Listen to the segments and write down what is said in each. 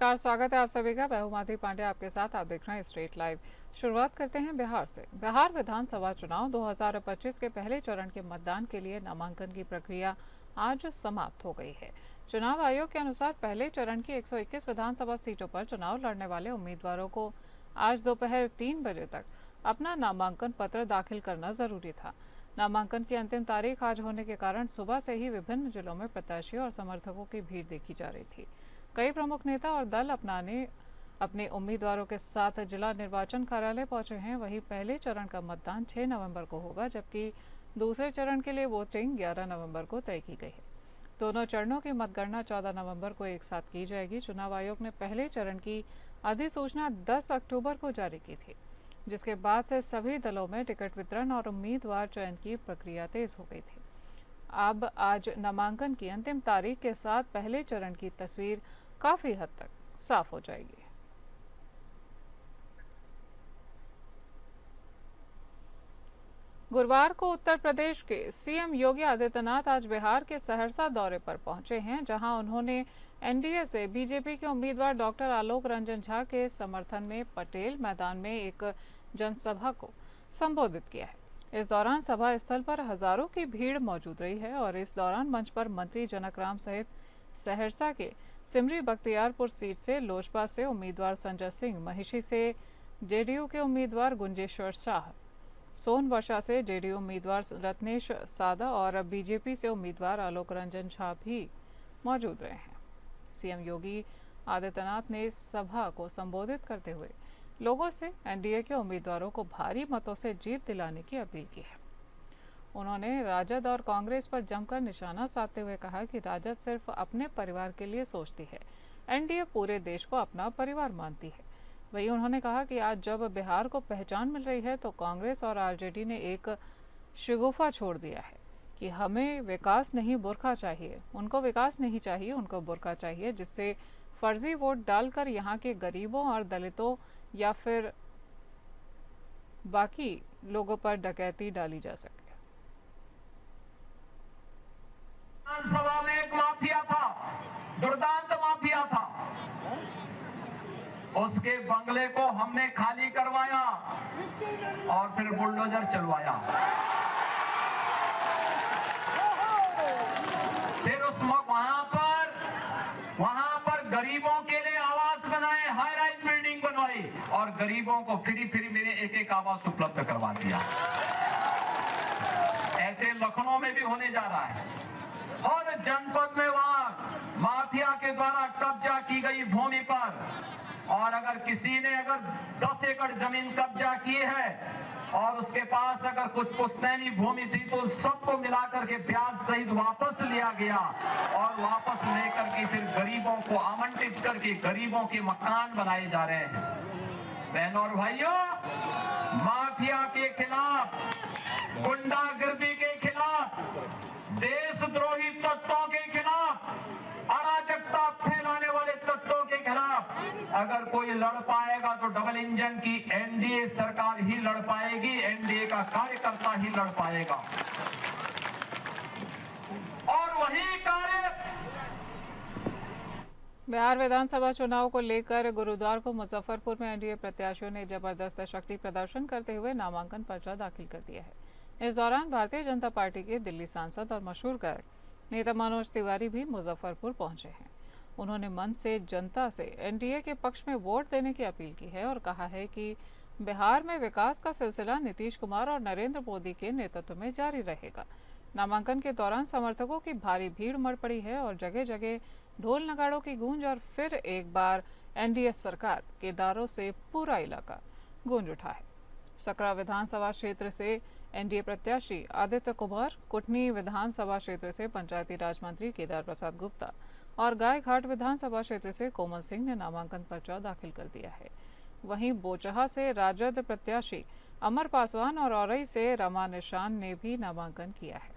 नमस्कार, स्वागत है आप सभी का। मैं हूं माधवी पांडे, आपके साथ। आप देख रहे हैं स्ट्रेट लाइव। शुरुआत करते हैं बिहार से। बिहार विधानसभा चुनाव 2025 के पहले चरण के मतदान के लिए नामांकन की प्रक्रिया आज समाप्त हो गई है। चुनाव आयोग के अनुसार पहले चरण की 121 विधानसभा सीटों पर चुनाव लड़ने वाले उम्मीदवारों को आज दोपहर 3 बजे तक अपना नामांकन पत्र दाखिल करना जरूरी था। नामांकन की अंतिम तारीख आज होने के कारण सुबह से ही विभिन्न जिलों में प्रत्याशियों और समर्थकों की भीड़ देखी जा रही थी। कई प्रमुख नेता और दल अपने उम्मीदवारों के साथ जिला निर्वाचन कार्यालय पहुंचे हैं। वहीं पहले चरण का मतदान 6 नवंबर को होगा, जबकि दूसरे चरण के लिए वोटिंग 11 नवंबर को तय की गई है। दोनों चरणों की मतगणना 14 नवंबर को एक साथ की जाएगी। चुनाव आयोग ने पहले चरण की अधिसूचना 10 अक्टूबर को जारी की थी, जिसके बाद से सभी दलों में टिकट वितरण और उम्मीदवार चयन की प्रक्रिया तेज हो गई थी। अब आज नामांकन की अंतिम तारीख के साथ पहले चरण की तस्वीर काफी हद तक साफ हो जाएगी। गुरुवार को उत्तर प्रदेश के सीएम योगी आदित्यनाथ आज बिहार के सहरसा दौरे पर पहुंचे हैं, जहां उन्होंने एनडीए से बीजेपी के उम्मीदवार डॉक्टर आलोक रंजन झा के समर्थन में पटेल मैदान में एक जनसभा को संबोधित किया है। इस दौरान सभा स्थल पर हजारों की भीड़ मौजूद रही है और इस दौरान मंच पर मंत्री जनक राम सहित सहरसा के सिमरी बख्तियारपुर सीट से लोजपा से उम्मीदवार संजय सिंह, महिषी से जेडीयू के उम्मीदवार गुंजेश्वर शाह, सोनवर्षा से जेडीयू उम्मीदवार रत्नेश सादा और बीजेपी से उम्मीदवार आलोक रंजन झा भी मौजूद रहे हैं। सीएम योगी आदित्यनाथ ने इस सभा को संबोधित करते हुए लोगों से एनडीए के उम्मीदवारों को भारी मतों से जीत दिलाने की अपील की है। उन्होंने राजद और कांग्रेस पर जमकर निशाना साधते हुए कहा कि राजद सिर्फ अपने परिवार के लिए सोचती है, एनडीए पूरे देश को अपना परिवार मानती है। वहीं उन्होंने कहा कि आज जब बिहार को पहचान मिल रही है तो कांग्रेस और आरजेडी ने एक शगुफा छोड़ दिया है कि हमें विकास नहीं बुरका चाहिए। उनको विकास नहीं चाहिए, उनको बुरका चाहिए, जिससे फर्जी वोट डालकर यहाँ के गरीबों और दलितों या फिर बाकी लोगों पर डकैती डाली जा सके। विधानसभा में एक माफिया था, दुर्दांत माफिया था। उसके बंगले को हमने खाली करवाया और फिर बुलडोजर चलवाया। फिर उस वहां पर गरीबों के लिए आवास बनाए, हाई राइज बिल्डिंग बनवाई और गरीबों को फ्री मेरे एक आवास उपलब्ध करवा दिया। ऐसे लखनऊ में भी होने जा रहा है। और जनपद में वहां माफिया के द्वारा कब्जा की गई भूमि पर, और अगर किसी ने 10 एकड़ जमीन कब्जा की है और उसके पास अगर कुछ पुश्तैनी भूमि थी तो सबको मिलाकर के ब्याज सहित वापस लिया गया और वापस लेकर के फिर गरीबों को आवंटित करके गरीबों के मकान बनाए जा रहे हैं। बहनों और भाइयों, माफिया के खिलाफ, गुंडागर्दी के खिलाफ, देशद्रोही तत्वों के खिलाफ, अराजकता फैलाने वाले तत्वों के खिलाफ अगर कोई लड़ पाएगा तो डबल इंजन की एनडीए सरकार ही लड़ पाएगी, एनडीए का कार्यकर्ता ही लड़ पाएगा। और वही कार्य बिहार विधानसभा चुनाव को लेकर गुरुद्वार को मुजफ्फरपुर में एनडीए प्रत्याशियों ने जबरदस्त शक्ति प्रदर्शन करते हुए नामांकन पर्चा दाखिल कर दिया है। इस दौरान भारतीय जनता पार्टी के दिल्ली सांसद और मशहूर गायक नेता मनोज तिवारी भी मुजफ्फरपुर पहुंचे हैं। उन्होंने मंच से जनता से एनडीए के पक्ष में वोट देने की अपील की है और कहा है कि बिहार में विकास का सिलसिला नीतीश कुमार और नरेंद्र मोदी के नेतृत्व में जारी रहेगा। नामांकन के दौरान समर्थकों की भारी भीड़ उमड़ पड़ी है और जगह जगह ढोल नगाड़ों की गूंज और फिर एक बार एनडीए सरकार के नारों से पूरा इलाका गूंज उठा है। सकरा विधानसभा क्षेत्र से एनडीए प्रत्याशी आदित्य कुमार, कुटनी विधानसभा क्षेत्र से पंचायती राज मंत्री केदार प्रसाद गुप्ता और गायघाट विधानसभा क्षेत्र से कोमल सिंह ने नामांकन पर्चा दाखिल कर दिया है। वहीं बोचहा से राजद प्रत्याशी अमर पासवान और औरई से रमा निशान ने भी नामांकन किया है।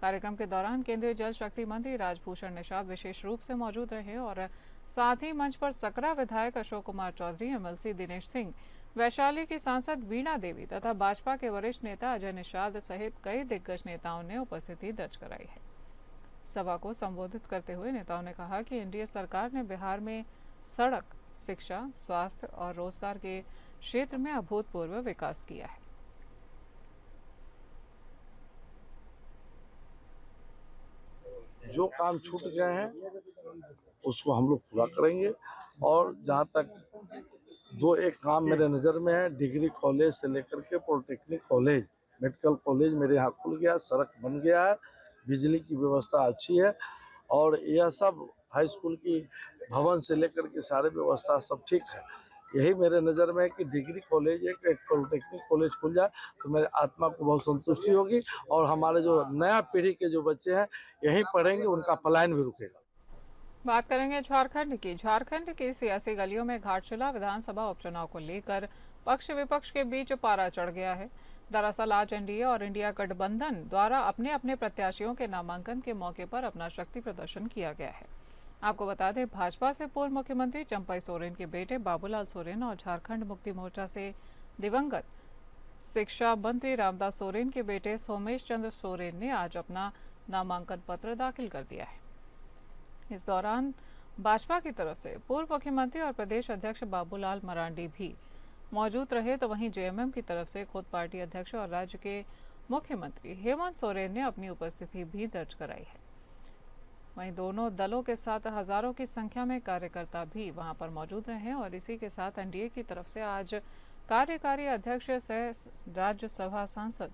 कार्यक्रम के दौरान केंद्रीय जल शक्ति मंत्री राजभूषण निषाद विशेष रूप से मौजूद रहे और साथ ही मंच पर सकरा विधायक अशोक कुमार चौधरी, एमएलसी दिनेश सिंह, वैशाली की सांसद वीणा देवी तथा भाजपा के वरिष्ठ नेता अजय निषाद सहित कई दिग्गज नेताओं ने उपस्थिति दर्ज कराई है। सभा को संबोधित करते हुए नेताओं ने कहा कि एनडीए सरकार ने बिहार में सड़क, शिक्षा, स्वास्थ्य और रोजगार के क्षेत्र में अभूतपूर्व विकास किया है। जो काम छूट गए हैं उसको हम लोग पूरा करेंगे। और जहाँ तक दो एक काम मेरे नज़र में है, डिग्री कॉलेज से लेकर के पॉलिटेक्निक कॉलेज, मेडिकल कॉलेज मेरे यहाँ खुल गया, सड़क बन गया है, बिजली की व्यवस्था अच्छी है और यह सब हाई स्कूल की भवन से लेकर के सारे व्यवस्था सब ठीक है। यही मेरे नज़र में है कि डिग्री कॉलेज एक पॉलिटेक्निक कॉलेज खुल जाए तो मेरे आत्मा को बहुत संतुष्टि होगी और हमारे जो नया पीढ़ी के जो बच्चे हैं यहीं पढ़ेंगे, उनका पलायन भी रुकेगा। बात करेंगे झारखंड की। झारखंड की सियासी गलियों में घाटशिला विधानसभा उपचुनाव को लेकर पक्ष विपक्ष के बीच पारा चढ़ गया है। दरअसल आज एनडीए और इंडिया गठबंधन द्वारा अपने अपने प्रत्याशियों के नामांकन के मौके पर अपना शक्ति प्रदर्शन किया गया है। आपको बता दें, भाजपा से पूर्व मुख्यमंत्री चंपई सोरेन के बेटे बाबूलाल सोरेन और झारखंड मुक्ति मोर्चा से दिवंगत शिक्षा मंत्री रामदास सोरेन के बेटे सोमेश चंद्र सोरेन ने आज अपना नामांकन पत्र दाखिल कर दिया है। इस दौरान भाजपा की तरफ से पूर्व मुख्यमंत्री और प्रदेश अध्यक्ष बाबूलाल मरांडी भी मौजूद रहे, तो वहीं जेएमएम की तरफ से खुद पार्टी अध्यक्ष और राज्य के मुख्यमंत्री हेमंत सोरेन ने अपनी उपस्थिति भी दर्ज कराई है। वहीं दोनों दलों के साथ हजारों की संख्या में कार्यकर्ता भी वहां पर मौजूद रहे और इसी के साथ एनडीए की तरफ से आज कार्यकारी अध्यक्ष सह राज्यसभा सांसद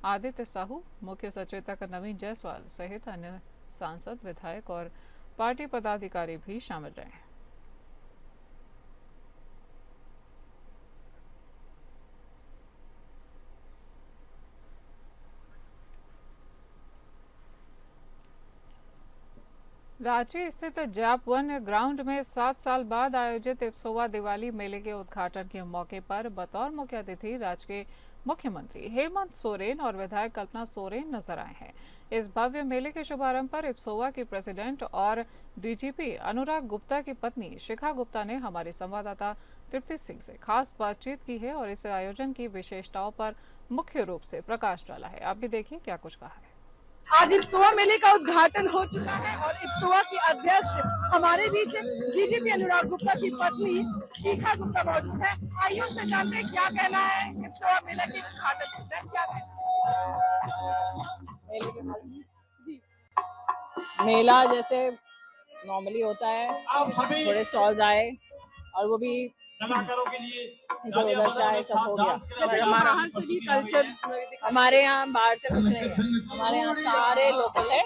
आदित्य साहू, मुख्य सचेतक नवीन जायसवाल सहित अन्य सांसद, विधायक और पार्टी पदाधिकारी भी शामिल रहे। रांची स्थित जैप वन ग्राउंड में 7 साल बाद आयोजित इप्सोवा दिवाली मेले के उद्घाटन के मौके पर बतौर मुख्य अतिथि राज्य के मुख्यमंत्री हेमंत सोरेन और विधायक कल्पना सोरेन नजर आए हैं। इस भव्य मेले के शुभारंभ पर इप्सोवा की प्रेसिडेंट और डीजीपी अनुराग गुप्ता की पत्नी शिखा गुप्ता ने हमारे संवाददाता तृप्ति सिंह से खास बातचीत की है और इस आयोजन की विशेषताओं पर मुख्य रूप से प्रकाश डाला है। आप भी देखिए क्या कुछ कहा है। आज इप्सोवा मेले का उद्घाटन हो चुका है और इप्सोवा की अध्यक्ष हमारे बीच डीजीपी अनुराग गुप्ता की पत्नी शिखा गुप्ता मौजूद है। आइए उनसे जानते हैं क्या कहना है इप्सोवा मेले के उद्घाटन पर। क्या मेले के बारे में जी, मेला जैसे नॉर्मली होता है, थोड़े स्टॉल्स आए और वो भी इधर उधर से आए, सब हो गया। हमारा बाहर से भी कल्चर, हमारे यहाँ बाहर से कुछ नहीं है, हमारे यहाँ सारे लोकल है,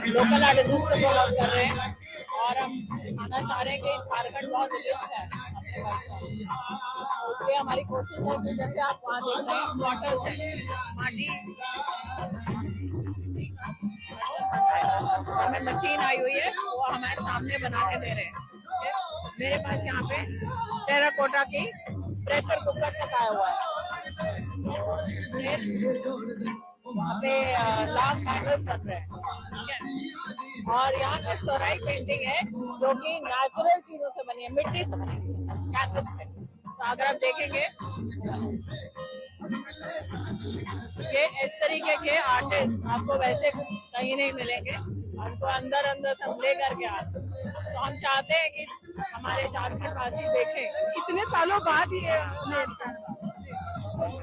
लोकल आर्टिस्ट को प्रमोट कर रहे हैं और हम दिखाना चाह रहे हैं कि झारखंड बहुत रिच है। इसलिए हमारी कोशिश है कि जैसे आप वहाँ देख रहे हैं वाटर से माटी हमें मशीन आई हुई है, वो हमारे सामने बना के दे रहे हैं। मेरे पास यहाँ पे टेराकोटा की प्रेशर कुकर पकाया हुआ है, वहाँ पे लॉक हैंडल कर रहे हैं, ठीक है। और यहाँ पे सोराई पेंटिंग है जो कि नेचुरल चीजों से बनी है, मिट्टी से बनी है, कैनवस पे। तो अगर आप देखेंगे ये इस तरीके के आर्टिस्ट आपको वैसे कहीं नहीं मिलेंगे, उनको अंदर अंदर से हम ले करके आते हैं। तो हम चाहते हैं कि हमारे झारखंड वासी देखें। इतने सालों बाद ये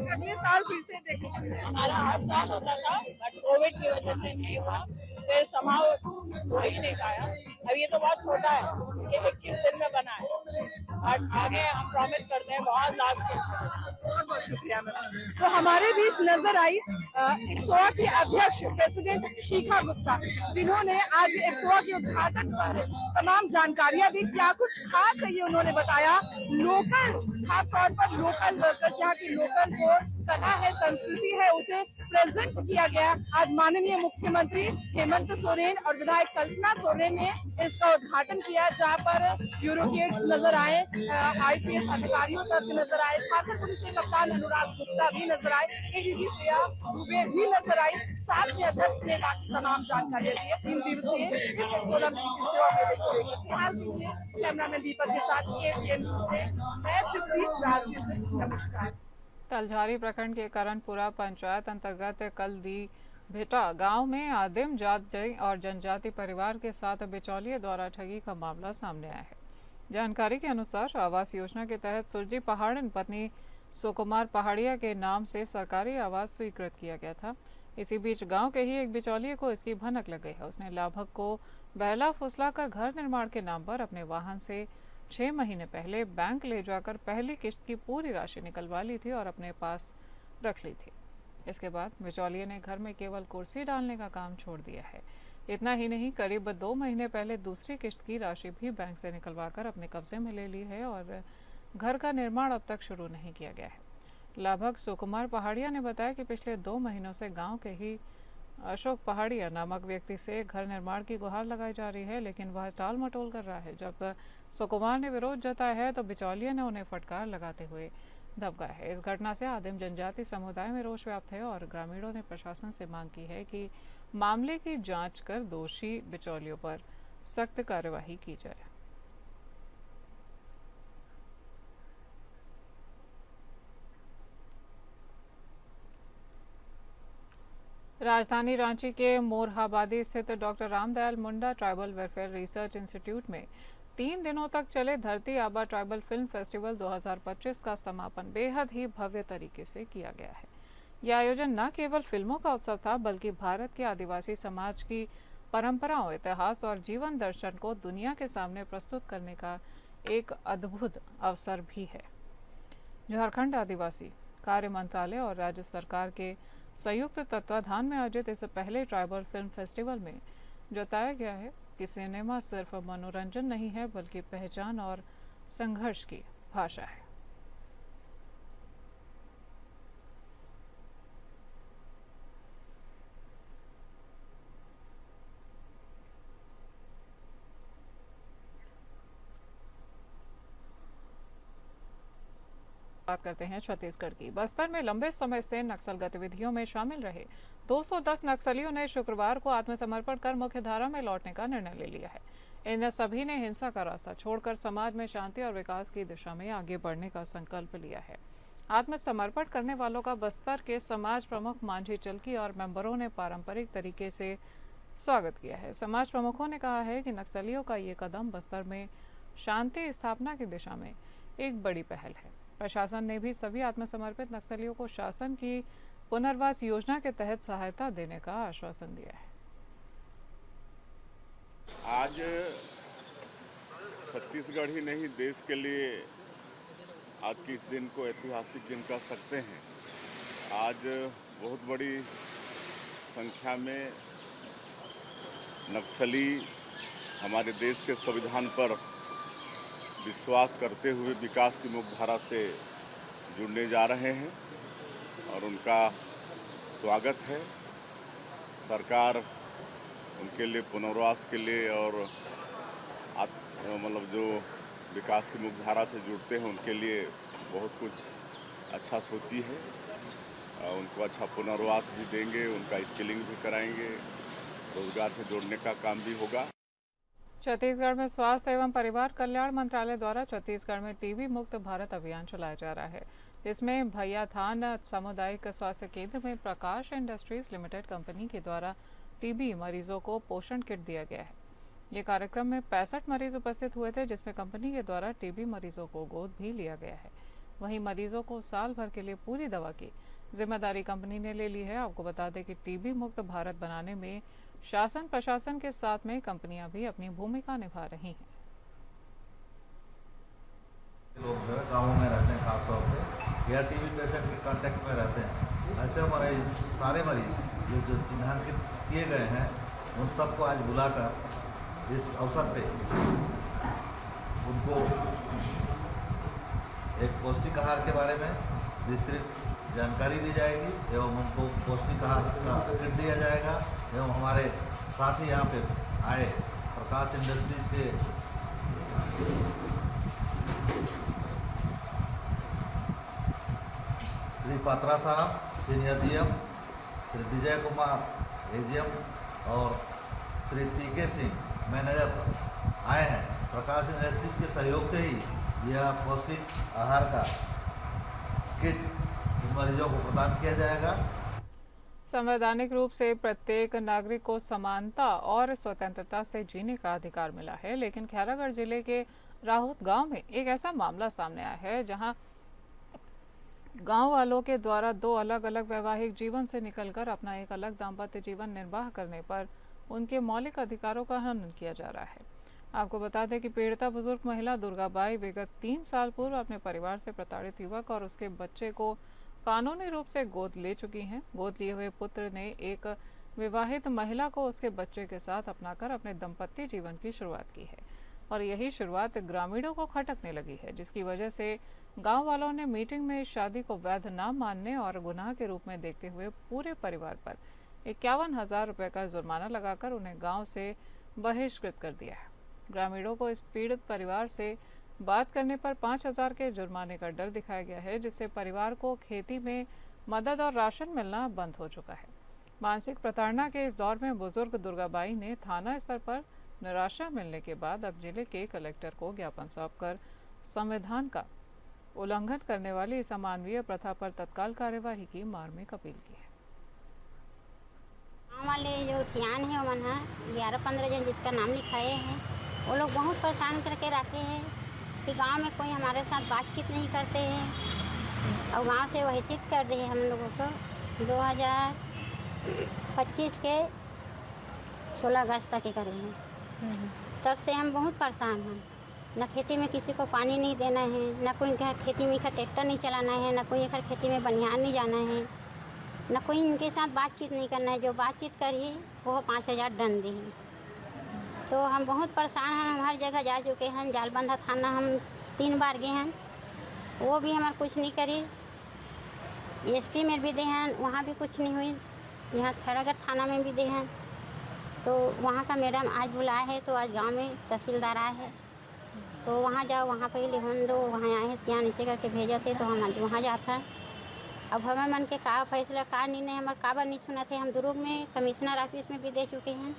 अगले साल फिर से देखें। हमारा 8 साल होता था बट कोविड की वजह से नहीं हुआ, फिर समाव हो ही नहीं पाया। अब ये तो बहुत छोटा है, ये 21 दिन में बना है और आगे हम प्रॉमिस करते हैं बहुत लाभ के। बहुत बहुत शुक्रिया मैम। तो हमारे बीच नजर आई इप्सोवा की अध्यक्ष प्रेसिडेंट शिखा गुप्ता, जिन्होंने आज इप्सोवा के उद्घाटन पर तमाम जानकारियां दी। क्या कुछ खास है ये उन्होंने बताया। लोकल, खास तौर पर लोकल वर्कर्स, यहाँ की लोकल जो कला है, संस्कृति है, उसे प्रेजेंट किया गया। आज माननीय मुख्यमंत्री हेमंत सोरेन और विधायक कल्पना सोरेन ने इसका उद्घाटन किया, जहाँ पर ब्यूरोक्रेट्स नजर आए, आईपीएस अधिकारियों तक नजर आए, झारखंड पुलिस के कप्तान अनुराग गुप्ता भी नजर आए, एडीजी प्रिया दुबे भी नजर आई। साथ में अध्यक्ष ने बाकी तमाम जानकारियां दी। 3 दिवसीय कैमरामैन दीपक के साथ मैं तृप्ति, रांची से नमस्कार। तलझारी प्रखंड के करणपुरा पंचायत अंतर्गत कलदी भेटा गांव में आदिम जाति और जनजाति परिवार के साथ बिचौलिए द्वारा ठगी का मामला सामने आया है। जानकारी के अनुसार आवास योजना के तहत सुरजी पहाड़न पत्नी सुकुमार पहाड़िया के नाम से सरकारी आवास स्वीकृत किया गया था। इसी बीच गांव के ही एक बिचौलिए को इसकी भनक लग गई है। उसने लाभुक को बहला फुसलाकर घर निर्माण के नाम पर अपने वाहन से 6 महीने पहले बैंक ले जाकर पहली किश्त की पूरी राशि निकलवा ली थी और अपने पास रख ली थी। इसके बाद बिचौलिए ने घर में केवल कुर्सी डालने का काम छोड़ दिया है। इतना ही नहीं, करीब 2 महीने पहले दूसरी किश्त की राशि भी बैंक से निकलवाकर अपने कब्जे में ले ली है और घर का निर्माण अब तक शुरू नहीं किया गया है। लाभुक सुकुमार पहाड़िया ने बताया कि पिछले 2 महीनों से गांव के ही अशोक पहाड़िया नामक व्यक्ति से घर निर्माण की गुहार लगाई जा रही है, लेकिन वह टाल मटोल कर रहा है। जब सुकुमार ने विरोध जताया है तो बिचौलिए ने उन्हें फटकार लगाते हुए धमकाया है। इस घटना से आदिम जनजाति समुदाय में रोष व्याप्त है और ग्रामीणों ने प्रशासन से मांग की है कि मामले की जांच कर दोषी बिचौलियों पर सख्त कार्यवाही की जाए। राजधानी रांची के मोरहाबादी स्थित doctor Ramdayal Munda tribal welfare research institute में 3 दिनों तक चले धरती आबा ट्राइबल फिल्म फेस्टिवल 2025 का समापन बेहद ही भव्य तरीके से किया गया है। यह आयोजन न केवल फिल्मों का उत्सव था, बल्कि भारत के आदिवासी समाज की परंपराओं, इतिहास और जीवन दर्शन को दुनिया के सामने प्रस्तुत करने का एक अद्भुत अवसर भी है। झारखंड आदिवासी कार्य मंत्रालय और राज्य सरकार के संयुक्त तत्वाधान में आयोजित इस पहले ट्राइबल फिल्म फेस्टिवल में जताया गया है कि सिनेमा सिर्फ मनोरंजन नहीं है, बल्कि पहचान और संघर्ष की भाषा है। बात करते हैं छत्तीसगढ़ की। बस्तर में लंबे समय से नक्सल गतिविधियों में शामिल रहे 210 नक्सलियों ने शुक्रवार को आत्मसमर्पण कर मुख्यधारा में लौटने का निर्णय ले लिया है। इन सभी ने हिंसा का रास्ता छोड़कर समाज में शांति और विकास की दिशा में आगे बढ़ने का संकल्प लिया है। आत्मसमर्पण करने वालों का बस्तर के समाज प्रमुख मांझी चिल्की और मेंबरों ने पारंपरिक तरीके से स्वागत किया है। समाज प्रमुखों ने कहा है कि नक्सलियों का ये कदम बस्तर में शांति स्थापना की दिशा में एक बड़ी पहल है। प्रशासन ने भी सभी आत्मसमर्पित नक्सलियों को शासन की पुनर्वास योजना के तहत सहायता देने का आश्वासन दिया है। आज छत्तीसगढ़ ही नहीं, देश के लिए आज के इस दिन को ऐतिहासिक दिन कह सकते हैं। आज बहुत बड़ी संख्या में नक्सली हमारे देश के संविधान पर विश्वास करते हुए विकास की मुख्यधारा से जुड़ने जा रहे हैं और उनका स्वागत है। सरकार उनके लिए पुनर्वास के लिए और मतलब जो विकास की मुख्यधारा से जुड़ते हैं उनके लिए बहुत कुछ अच्छा सोची है। उनको अच्छा पुनर्वास भी देंगे, उनका स्किलिंग भी कराएंगे, रोजगार से जोड़ने का काम भी होगा। छत्तीसगढ़ में स्वास्थ्य एवं परिवार कल्याण मंत्रालय द्वारा छत्तीसगढ़ में टीबी मुक्त भारत अभियान चलाया जा रहा है, जिसमें भैयाथान सामुदायिक स्वास्थ्य केंद्र में प्रकाश इंडस्ट्रीज लिमिटेड कंपनी के द्वारा टीबी मरीजों को पोषण किट दिया गया है। ये कार्यक्रम में 65 मरीज उपस्थित हुए थे, जिसमें कंपनी के द्वारा टीबी मरीजों को गोद भी लिया गया है। वहीं मरीजों को साल भर के लिए पूरी दवा की जिम्मेदारी कंपनी ने ले ली है। आपको बता दें कि टीबी मुक्त भारत बनाने में शासन प्रशासन के साथ में कंपनियां भी अपनी भूमिका निभा रही हैं। लोग जो है गाँव में रहते हैं, खासतौर पे या टीबी पेशेंट के कांटेक्ट में रहते हैं। ऐसे मरीज, सारे मरीज जो चिन्हांकित किए गए हैं, उन सबको आज बुलाकर इस अवसर पे उनको एक पौष्टिक आहार के बारे में विस्तृत जानकारी दी जाएगी एवं उनको पौष्टिक आहार का किट दिया जाएगा। एवं हमारे साथ ही यहाँ पे आए प्रकाश इंडस्ट्रीज के श्री पात्रा साहब senior GM, Shri Vijay Kumar AGM और श्री टीके सिंह मैनेजर आए हैं। प्रकाश इंडस्ट्रीज के सहयोग से ही यह पौष्टिक आहार का किट मरीजों को प्रदान किया जाएगा। संवैधानिक रूप से प्रत्येक नागरिक को समानता और स्वतंत्रता से जीने का अधिकार मिला है, लेकिन खैरागढ़ जिले के राहुत गांव में एक ऐसा मामला सामने आया है जहां गांव वालों के द्वारा दो अलग अलग वैवाहिक जीवन से निकलकर अपना एक अलग दाम्पत्य जीवन निर्वाह करने पर उनके मौलिक अधिकारों का हनन किया जा रहा है। आपको बता दें कि पीड़िता बुजुर्ग महिला दुर्गाबाई विगत 3 साल पूर्व अपने परिवार से प्रताड़ित युवक और उसके बच्चे को कानूनी रूप से गोद ले चुकी हैं। गोद लिए हुए पुत्र ने एक विवाहित महिला को उसके बच्चे के साथ अपनाकर अपने दाम्पत्य जीवन की शुरुआत की है और यही शुरुआत ग्रामीणों को खटकने लगी है, जिसकी वजह से गांव वालों ने मीटिंग में इस शादी को वैध न मानने और गुनाह के रूप में देखते हुए पूरे परिवार पर 51,000 रुपये का जुर्माना लगाकर उन्हें गांव से बहिष्कृत कर दिया है। ग्रामीणों को इस पीड़ित परिवार से बात करने पर 5,000 के जुर्माने का डर दिखाया गया है, जिससे परिवार को खेती में मदद और राशन मिलना बंद हो चुका है। मानसिक प्रताड़ना के इस दौर में बुजुर्ग दुर्गाबाई ने थाना स्तर पर निराशा मिलने के बाद अब जिले के कलेक्टर को ज्ञापन सौंपकर संविधान का उल्लंघन करने वाली इस अमानवीय प्रथा पर तत्काल कार्यवाही की मार्मिक अपील की है। गाँव वाले जो सियान है वो मन 11-15 जन जिसका नाम लिखाए हैं, वो लोग बहुत परेशान करके रखे हैं कि गांव में कोई हमारे साथ बातचीत नहीं करते हैं और गांव से बहिष्कृत कर दिए हम लोगों को 2025 के 16 अगस्त तक करे हैं। तब से हम बहुत परेशान हैं। न खेती में किसी को पानी नहीं देना है, न कोई घर खेती में ट्रैक्टर नहीं चलाना है, न कोई घर खेती में बनियान नहीं जाना है, न कोई इनके साथ बातचीत नहीं करना है। जो बातचीत करी वो 5,000 दंड दी। तो हम बहुत परेशान हैं। हम हर जगह जा चुके हैं। जालबंधा थाना हम 3 बार गए हैं, वो भी हमारे कुछ नहीं करी। एसपी में भी दे हैं, वहाँ भी कुछ नहीं हुई। यहाँ खड़ागढ़ थाना में भी दे हैं, तो वहाँ का मैडम आज बुलाया है, तो आज गांव में तहसीलदार आए हैं, तो वहाँ जाओ, वहाँ पे लिखन दो। वहाँ आए हैं सियान इसे करके भेजे थे, तो हम आज वहाँ जाता। अब हमें मन के का फैसला का निर्णय हमारे काबर नहीं सुना थे। हम दुर्ग में कमिश्नर ऑफिस में भी दे चुके हैं,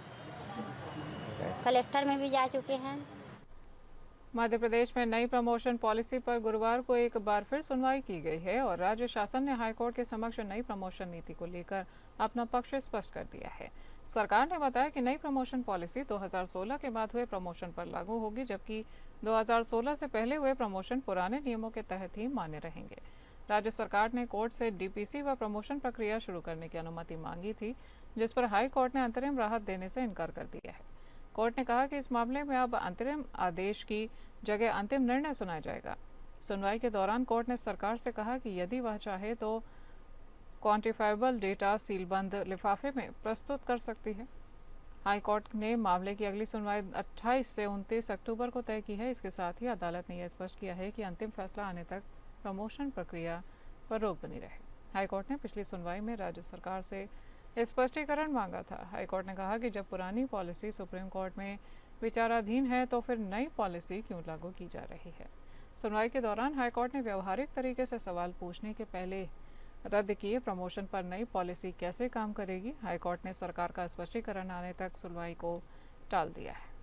कलेक्टर में भी जा चुके हैं। मध्य प्रदेश में नई प्रमोशन पॉलिसी पर गुरुवार को एक बार फिर सुनवाई की गई है और राज्य शासन ने हाईकोर्ट के समक्ष नई प्रमोशन नीति को लेकर अपना पक्ष स्पष्ट कर दिया है। सरकार ने बताया कि नई प्रमोशन पॉलिसी 2016 के बाद हुए प्रमोशन पर लागू होगी, जबकि 2016 से पहले हुए प्रमोशन पुराने नियमों के तहत ही मान्य रहेंगे। राज्य सरकार ने कोर्ट से डीपीसी व प्रमोशन प्रक्रिया शुरू करने की अनुमति मांगी थी, जिस पर हाई कोर्ट ने अंतरिम राहत देने से इनकार कर दिया है। कोर्ट ने कहा कि इस मामले में अब अंतरिम आदेश की जगह अंतिम निर्णय सुनाया जाएगा। सुनवाई के दौरान कोर्ट ने सरकार से कहा कि यदि वह चाहे तो क्वांटिफाइबल डेटा सीलबंद लिफाफे में प्रस्तुत कर सकती है। हाई कोर्ट ने मामले की अगली सुनवाई 28 से 29 अक्टूबर को तय की है। इसके साथ ही अदालत ने यह स्पष्ट किया है कि अंतिम फैसला आने तक प्रमोशन प्रक्रिया पर रोक बनी रहे। हाई कोर्ट ने पिछली सुनवाई में राज्य सरकार से स्पष्टीकरण मांगा था। हाई कोर्ट ने कहा कि जब पुरानी पॉलिसी सुप्रीम कोर्ट में विचाराधीन है तो फिर नई पॉलिसी क्यों लागू की जा रही है। सुनवाई के दौरान हाई कोर्ट ने व्यवहारिक तरीके से सवाल पूछने के पहले रद्द किए प्रमोशन पर नई पॉलिसी कैसे काम करेगी। हाई कोर्ट ने सरकार का स्पष्टीकरण आने तक सुनवाई को टाल दिया है।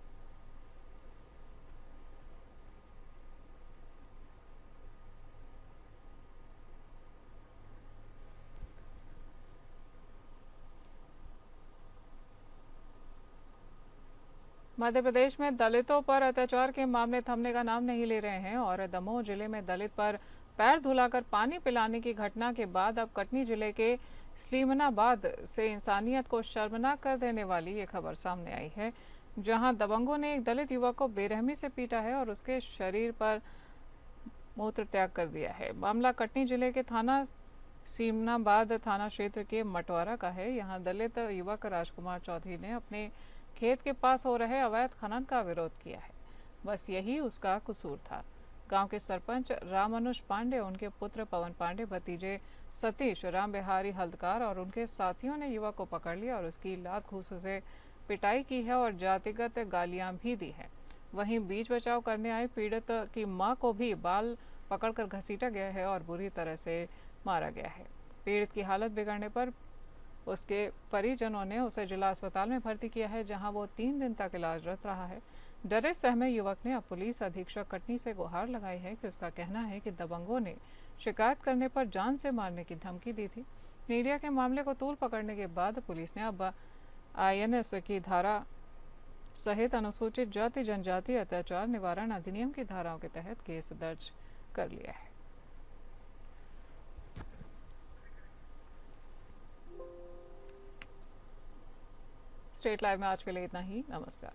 मध्य प्रदेश में दलितों पर अत्याचार के मामले थमने का नाम नहीं ले रहे हैं और दमोह जिले में दलित पर पैर धुलाकर पानी पिलाने की घटना के बाद अब कटनी जिले के स्लीमनाबाद से इंसानियत को शर्मनाक कर देने वाली ये खबर सामने आई है, जहां दबंगों ने एक दलित युवक को बेरहमी से पीटा है और उसके शरीर पर मूत्र त्याग कर दिया है। मामला कटनी जिले के थाना स्लीमनाबाद थाना क्षेत्र के मटवारा का है। यहाँ दलित युवक राजकुमार चौधरी ने अपने खेत के पास हो रहे अवैध खनन का विरोध किया है। बस यही उसका कसूर था। गांव के सरपंच रामानुज पांडे, उनके पुत्र पवन पांडे, भतीजे सतीश, राम बिहारी हल्दकार और उनके साथियों ने युवक को पकड़ लिया और उसकी लात घूस से पिटाई की है और जातिगत गालियां भी दी है। वहीं बीच बचाव करने आए पीड़ित की मां को भी बाल पकड़कर घसीटा गया है और बुरी तरह से मारा गया है। पीड़ित की हालत बिगड़ने पर उसके परिजनों ने उसे जिला अस्पताल में भर्ती किया है, जहां वो 3 दिन तक इलाजरत रहा है। डरे सहमे युवक ने अब पुलिस अधीक्षक कटनी से गुहार लगाई है कि उसका कहना है कि दबंगों ने शिकायत करने पर जान से मारने की धमकी दी थी। मीडिया के मामले को तूल पकड़ने के बाद पुलिस ने अब INS की धारा सहित अनुसूचित जाति जनजाति अत्याचार निवारण अधिनियम की धाराओं के तहत केस दर्ज कर लिया है। स्टेट लाइव में आज के लिए इतना ही। नमस्कार।